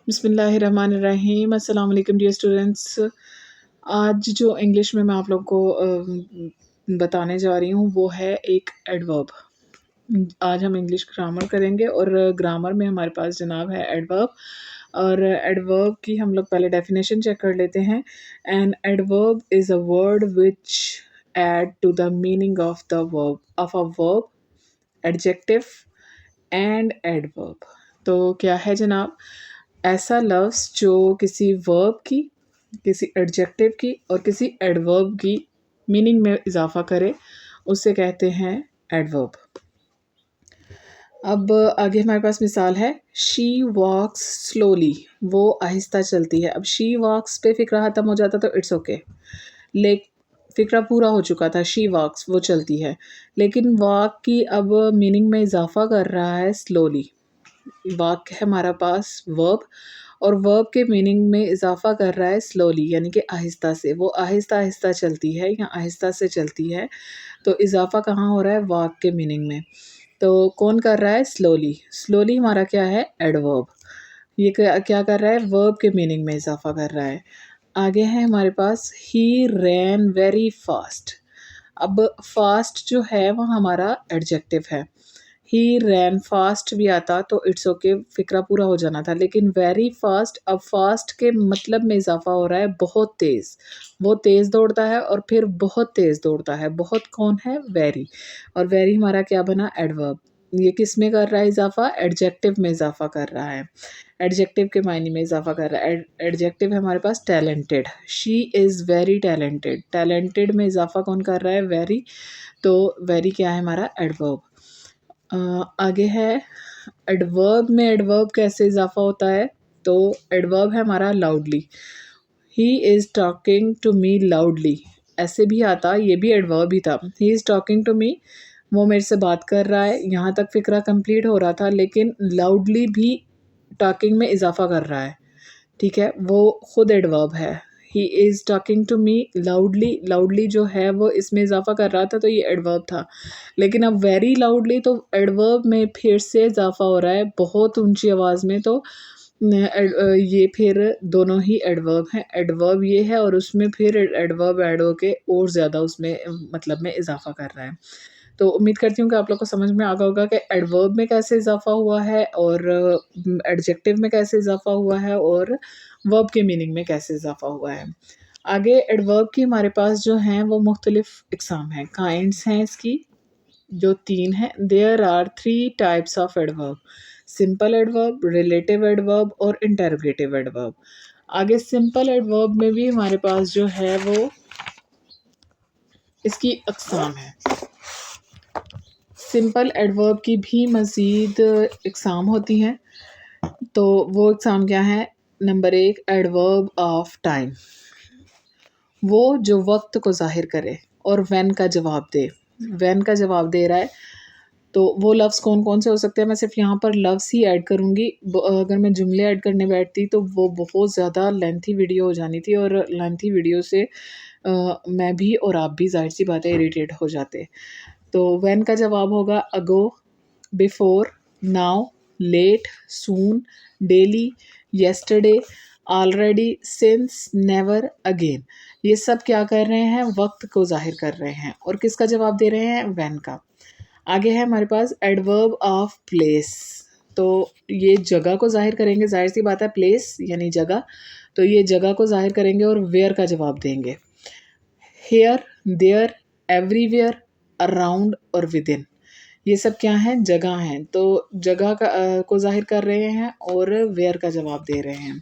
बिस्मिल्लाहिर्रहमानिर्रहीम। अस्सलाम वालेकुम डियर स्टूडेंट्स। आज जो इंग्लिश में मैं आप लोग को बताने जा रही हूँ वो है एक एडवर्ब। आज हम इंग्लिश ग्रामर करेंगे और ग्रामर में हमारे पास जनाब है एडवर्ब। और एडवर्ब की हम लोग पहले डेफिनेशन चेक कर लेते हैं। An adverb is a word which add to the meaning of the verb of a verb, adjective and adverb. तो क्या है जनाब? ऐसा लफ्ज़ जो किसी वर्ब की, किसी एडजेक्टिव की और किसी एडवर्ब की मीनिंग में इजाफा करे उसे कहते हैं एडवर्ब। अब आगे हमारे पास मिसाल है, शी वॉक्स स्लोली, वो आहिस्ता चलती है। अब शी वॉक्स पे फ़िक्रा ख़त्म हो जाता तो इट्स ओके, लेक फ़िक्रा पूरा हो चुका था, शी वॉक्स वो चलती है, लेकिन वॉक की अब मीनिंग में इजाफा कर रहा है स्लोली। वॉक है हमारा पास वर्ब और वर्ब के मीनिंग में इजाफा कर रहा है स्लोली, यानी कि आहिस्ता से। वो आहिस्ता आहिस्ता चलती है या आहिस्ता से चलती है, तो इजाफा कहाँ हो रहा है? वॉक के मीनिंग में। तो कौन कर रहा है? स्लोली। स्लोली हमारा क्या है? एडवर्ब। ये क्या क्या कर रहा है? वर्ब के मीनिंग में इजाफा कर रहा है। आगे है हमारे पास, ही रैन वेरी फास्ट। अब फास्ट जो है वो हमारा एडजेक्टिव है। ही रैन फास्ट भी आता तो इट्स ओके, फ़िक्रा पूरा हो जाना था, लेकिन वेरी फास्ट, अब फास्ट के मतलब में इजाफा हो रहा है बहुत तेज़। वो तेज़ दौड़ता है और फिर बहुत तेज़ दौड़ता है। बहुत कौन है? वेरी। और वेरी हमारा क्या बना? एडवर्ब। ये किस में कर रहा है इजाफा? एडजेक्टिव में इजाफा कर रहा है। एडजेक्टिव के मायने में इजाफा कर रहा है। एडजेक्टिव है हमारे पास talented. She is very talented. Talented में इजाफा कौन कर रहा है? वेरी। तो वेरी क्या है हमारा? एडवर्ब। आगे है, एडवर्ब में एडवर्ब कैसे इजाफा होता है? तो एडवर्ब है हमारा loudly. He is talking to me loudly, ऐसे भी आता, ये भी एडवर्ब ही था। He is talking to me, वो मेरे से बात कर रहा है, यहाँ तक फ़िक्रा कंप्लीट हो रहा था, लेकिन लाउडली भी टॉकिंग में इजाफा कर रहा है। ठीक है, वो खुद एडवर्ब है। He is talking to me loudly, loudly जो है वो इसमें इजाफा कर रहा था, तो ये एडवर्ब था। लेकिन अब वेरी लाउडली, तो एडवर्ब में फिर से इजाफा हो रहा है बहुत ऊंची आवाज़ में, तो ये फिर दोनों ही एडवर्ब हैं। एडवर्ब ये है और उसमें फिर एडवर्ब ऐड होके और ज़्यादा उसमें मतलब में इजाफा कर रहा है। तो उम्मीद करती हूँ कि आप लोग को समझ में आ गया होगा कि एडवर्ब में कैसे इजाफा हुआ है और एडजेक्टिव में कैसे इजाफा हुआ है और वर्ब के मीनिंग में कैसे इजाफा हुआ है। आगे एडवर्ब की हमारे पास जो हैं वो मुख्तलिफ इकसाम हैं, काइंड्स हैं इसकी, जो 3 हैं। There are 3 types of adverb, simple adverb, relative adverb और इंटरोगेटिव एडवर्ब। आगे सिंपल एडवर्ब में भी हमारे पास जो है वो इसकी अकसाम है। सिंपल एडवर्ब की भी मज़ीद इकसाम होती हैं, तो वो इकसाम क्या है? नंबर 1, एडवर्ब ऑफ टाइम, वो जो वक्त को ज़ाहिर करे और व्हेन का जवाब दे। व्हेन का जवाब दे रहा है, तो वो लफ्ज़ कौन कौन से हो सकते हैं? मैं सिर्फ यहाँ पर लफ्ज़ ही ऐड करूँगी। अगर मैं जुमले ऐड करने बैठती तो वो बहुत ज़्यादा लेंथी वीडियो हो जानी थी, और लेंथी वीडियो से मैं भी और आप भी ज़ाहिर सी बात है इरिटेट हो जाते। तो व्हेन का जवाब होगा ago, before, now, late, soon, daily, yesterday, already, since, never, again. ये सब क्या कर रहे हैं? वक्त को ज़ाहिर कर रहे हैं। और किसका जवाब दे रहे हैं? व्हेन का। आगे है हमारे पास एडवर्ब ऑफ प्लेस, तो ये जगह को ज़ाहिर करेंगे, ज़ाहिर सी बात है, प्लेस यानी जगह, तो ये जगह को ज़ाहिर करेंगे और वेयर का जवाब देंगे। हेयर, देयर, एवरीवेयर, अराउंड और विदिन, ये सब क्या हैं? जगह हैं। तो जगह का को ज़ाहिर कर रहे हैं और वेयर का जवाब दे रहे हैं।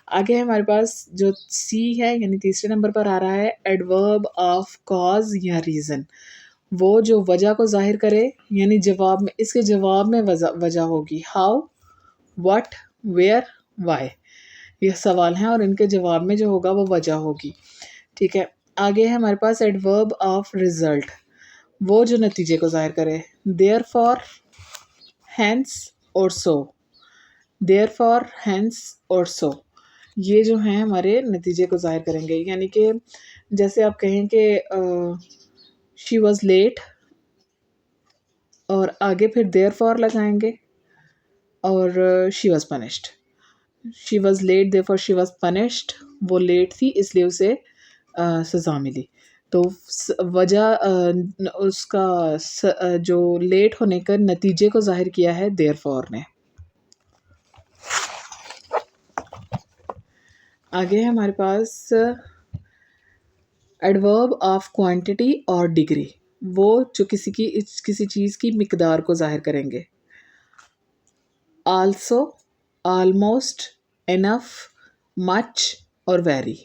आगे है हमारे पास जो सी है, यानी तीसरे नंबर पर आ रहा है, एडवर्ब ऑफ कॉज या रीज़न, वो जो वजह को ज़ाहिर करे, यानी जवाब में, इसके जवाब में वजह होगी। हाउ, व्हाट, वेयर, वाई, ये सवाल हैं और इनके जवाब में जो होगा वो वजह होगी। ठीक है। आगे है हमारे पास एडवर्ब ऑफ रिज़ल्ट, वो जो नतीजे को ज़ाहिर करे। देयर फॉर, हैंस और सो, देयर फॉर, हैंस और सो, ये जो हैं हमारे नतीजे को ज़ाहिर करेंगे। यानी कि जैसे आप कहें कि शी वॉज़ लेट और आगे फिर देयर फॉर लगाएंगे और she was punished. She was late therefore she was punished, वो लेट थी इसलिए उसे सज़ा मिली। तो वजह उसका जो लेट होने का नतीजे को ज़ाहिर किया है देयरफॉर ने। आगे है हमारे पास एडवर्ब ऑफ क्वांटिटी और डिग्री, वो जो किसी चीज़ की मिकदार को ज़ाहिर करेंगे। आल्सो, ऑलमोस्ट, इनफ, मच और वेरी,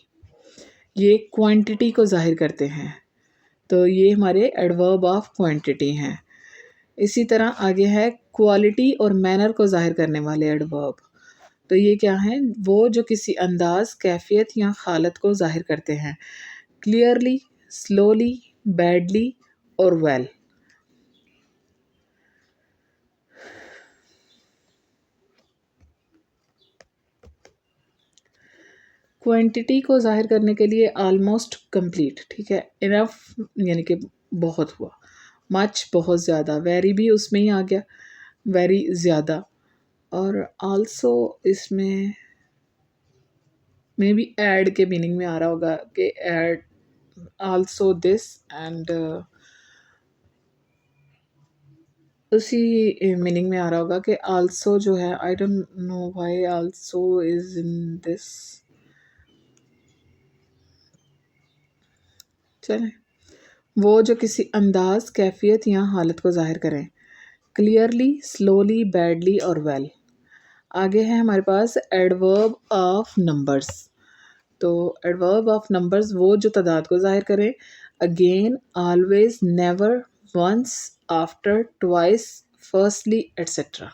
ये क्वांटिटी को ज़ाहिर करते हैं, तो ये हमारे एडवर्ब ऑफ क्वांटिटी हैं। इसी तरह आगे है क्वालिटी और मैनर को ज़ाहिर करने वाले एडवर्ब, तो ये क्या हैं, वो जो किसी अंदाज, कैफियत या हालत को ज़ाहिर करते हैं। क्लियरली, स्लोली, बैडली और वेल। क्वांटिटी को ज़ाहिर करने के लिए आलमोस्ट कंप्लीट, ठीक है, इनफ यानी कि बहुत हुआ, मच बहुत ज़्यादा, वेरी भी उसमें ही आ गया, वेरी ज़्यादा, और आल्सो इसमें मे बी ऐड के मीनिंग में आ रहा होगा कि ऐड आल्सो दिस एंड उसी मीनिंग में आ रहा होगा कि आल्सो जो है, I don't know why also is in this. चलें, वो जो किसी अंदाज, कैफियत या हालत को ज़ाहिर करें। क्लियरली, स्लोली, बैडली और वेल। आगे है हमारे पास एडवर्ब ऑफ नंबर्स, तो एडवर्ब ऑफ नंबर्स वो जो तादाद को ज़ाहिर करें। Again, always, never, once, after, twice, firstly etcetera,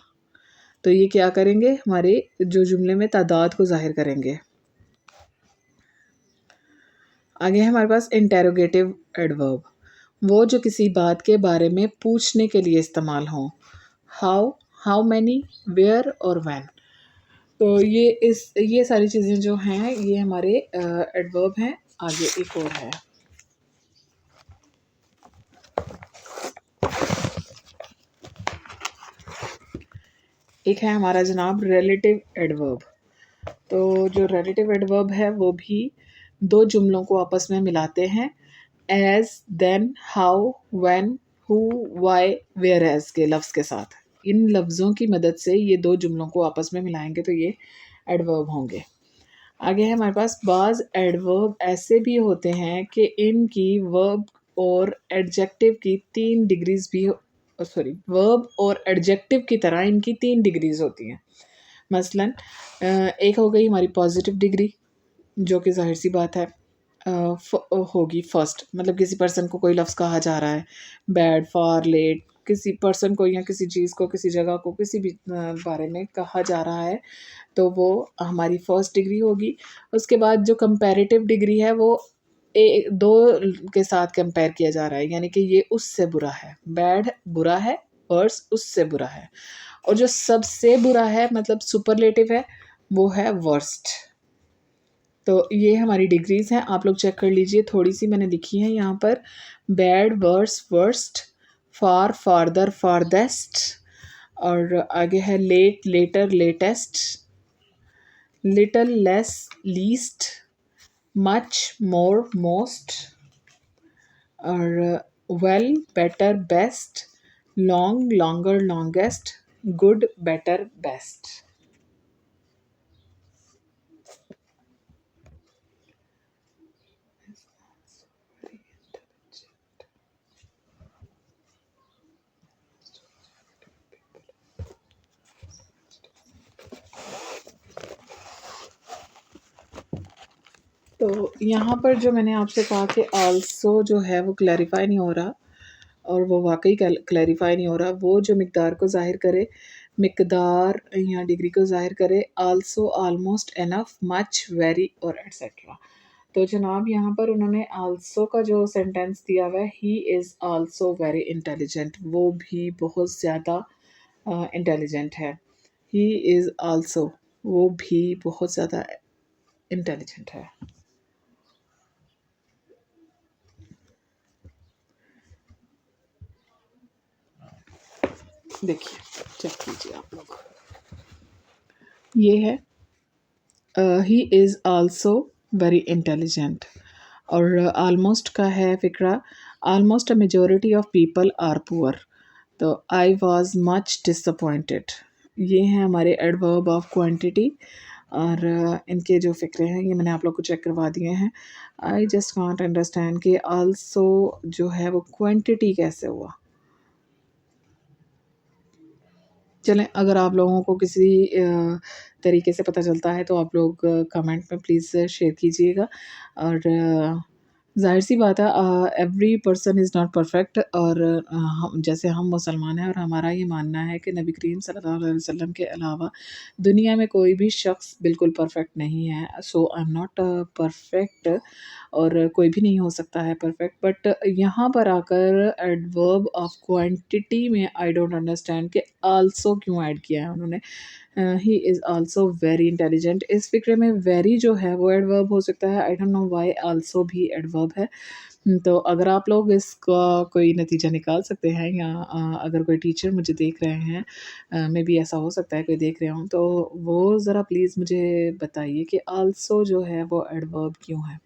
तो ये क्या करेंगे, हमारे जो जुमले में तादाद को ज़ाहिर करेंगे। आगे है हमारे पास इंटेरोगेटिव एडवर्ब, वो जो किसी बात के बारे में पूछने के लिए इस्तेमाल हों। हाउ, हाउ मैनी, वेयर और व्हेन, तो ये सारी चीज़ें जो हैं ये हमारे एडवर्ब हैं। आगे एक और है, एक है हमारा जनाब रिलेटिव एडवर्ब, तो जो रिलेटिव एडवर्ब है वो भी दो जुमलों को आपस में मिलाते हैं। As, then, how, when, who, why, where as के लफ्ज़ के साथ, इन लफ्ज़ों की मदद से ये दो जुमलों को आपस में मिलाएंगे तो ये एडवर्ब होंगे। आगे है हमारे पास बाज़ एडवर्ब ऐसे भी होते हैं कि इनकी वर्ब और एडजेक्टिव की 3 डिग्रीज़ भी सॉरी, वर्ब और एडजेक्टिव की तरह इनकी 3 डिग्रीज़ होती हैं। मसलन एक हो गई हमारी पॉजिटिव डिग्री, जो कि ज़ाहिर सी बात है होगी फर्स्ट, मतलब किसी पर्सन को कोई लफ्ज़ कहा जा रहा है, बैड, फार, लेट, किसी पर्सन को या किसी चीज़ को, किसी जगह को, किसी भी बारे में कहा जा रहा है, तो वो हमारी फर्स्ट डिग्री होगी। उसके बाद जो कंपैरेटिव डिग्री है वो दो के साथ कंपेयर किया जा रहा है, यानी कि ये उससे बुरा है, बैड बुरा है, वर्स उससे बुरा है, और जो सबसे बुरा है मतलब सुपरलेटिव है वो है वर्स्ट। तो ये हमारी डिग्रीज़ हैं, आप लोग चेक कर लीजिए, थोड़ी सी मैंने लिखी है यहाँ पर। Bad, worse, worst, far, farther, farthest, और आगे है late, later, latest, little, less, least, much, more, most, और well, better, best, long, longer, longest, good, better, best. तो यहाँ पर जो मैंने आपसे कहा कि आल्सो जो है वो क्लैरिफाई नहीं हो रहा, और वो वाकई क्लैरिफाई नहीं हो रहा, वो जो मिकदार को ज़ाहिर करे, मिकदार या डिग्री को ज़ाहिर करे, also, almost, enough, much, very और एट्सेट्रा। तो जनाब यहाँ पर उन्होंने आल्सो का जो सेंटेंस दिया हुआ है, he is also very intelligent, वो भी बहुत ज़्यादा इंटेलिजेंट है। ही इज़ आल्सो, वो भी बहुत ज़्यादा इंटेलिजेंट है। देखिए, चेक कीजिए आप लोग, ये है he is also very intelligent. और ऑलमोस्ट का है फ़िक्रा, almost a majority of people are poor. तो आई वॉज मच डिसअपॉइंटेड। ये हैं हमारे एडवर्ब ऑफ क्वांटिटी। और इनके जो फ़िक्रे हैं ये मैंने आप लोग को चेक करवा दिए हैं। आई जस्ट कांट अंडरस्टैंड कि आल्सो जो है वो क्वांटिटी कैसे हुआ। चलें, अगर आप लोगों को किसी तरीके से पता चलता है तो आप लोग कमेंट में प्लीज़ शेयर कीजिएगा। और ज़ाहिर-सी बात है, every person is not perfect. और हम जैसे हम मुसलमान हैं और हमारा ये मानना है कि नबी करीम सल्लल्लाहु अलैहि वसल्लम के अलावा दुनिया में कोई भी शख्स बिल्कुल परफेक्ट नहीं है। सो आई एम नॉट परफेक्ट और कोई भी नहीं हो सकता है परफेक्ट। बट यहाँ पर आकर एडवर्ब ऑफ क्वांटिटी में आई डोंट अंडरस्टैंड कि आल्सो क्यों ऐड किया है उन्होंने। ही इज़ आल्सो वेरी इंटेलिजेंट। इस फ़िक्रे में वेरी जो है वो एडवर्ब हो सकता है। I don't know why also भी एडवर्ब है। तो अगर आप लोग इसका कोई नतीजा निकाल सकते हैं या अगर कोई टीचर मुझे देख रहे हैं, मे बी ऐसा हो सकता है कोई देख रहे हों, तो वो ज़रा प्लीज़ मुझे बताइए कि आल्सो जो है वो एडवर्ब क्यों है।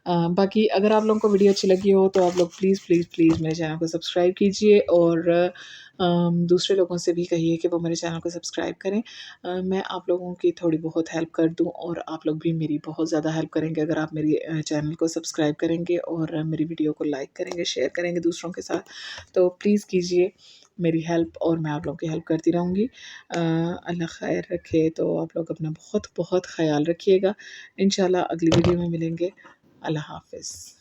बाकी अगर आप लोगों को वीडियो अच्छी लगी हो तो आप लोग प्लीज़ प्लीज़ प्लीज़ मेरे चैनल को सब्सक्राइब कीजिए और दूसरे लोगों से भी कहिए कि वो मेरे चैनल को सब्सक्राइब करें। मैं आप लोगों की थोड़ी बहुत हेल्प कर दूँ और आप लोग भी मेरी बहुत ज़्यादा हेल्प करेंगे अगर आप मेरी चैनल को सब्सक्राइब करेंगे और मेरी वीडियो को लाइक करेंगे, शेयर करेंगे दूसरों के साथ। तो प्लीज़ कीजिए मेरी हेल्प और मैं आप लोगों की हेल्प करती रहूँगी। अल्लाह खैर रखे, तो आप लोग अपना बहुत बहुत ख़्याल रखिएगा। इंशाल्लाह अगली वीडियो में मिलेंगे। अल्लाह हाफ़िज़।